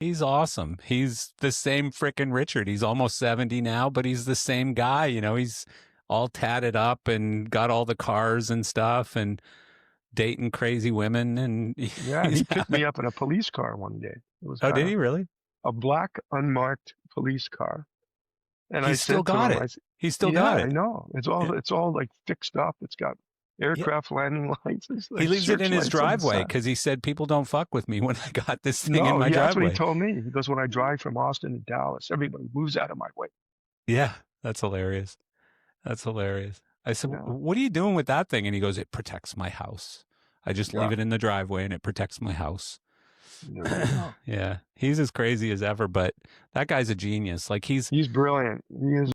He's awesome. He's the same frickin' Richard. He's almost 70 now, but he's the same guy. You know, he's all tatted up and got all the cars and stuff and dating crazy women. And Yeah, he he's, picked me up in a police car one day. It was oh, kind did of he really? a black unmarked police car. And I He's still said to got him, it. He's still yeah, got I it. know. Yeah. It's all like fixed up. It's got Yeah. aircraft landing lights. It's He like leaves it in his searchlights on the driveway side. because he said people don't fuck with me when I got this thing in No, my yeah, that's what he driveway. told me. He goes, when I drive from Austin to Dallas, everybody moves out of my way. Yeah, that's hilarious. That's hilarious. I said, Yeah, "What are you doing with that thing?" And he goes, "It protects my house. I just yeah. leave it in the driveway and it protects my house." There you go. Yeah, he's as crazy as ever, but that guy's a genius. Like He's brilliant. He is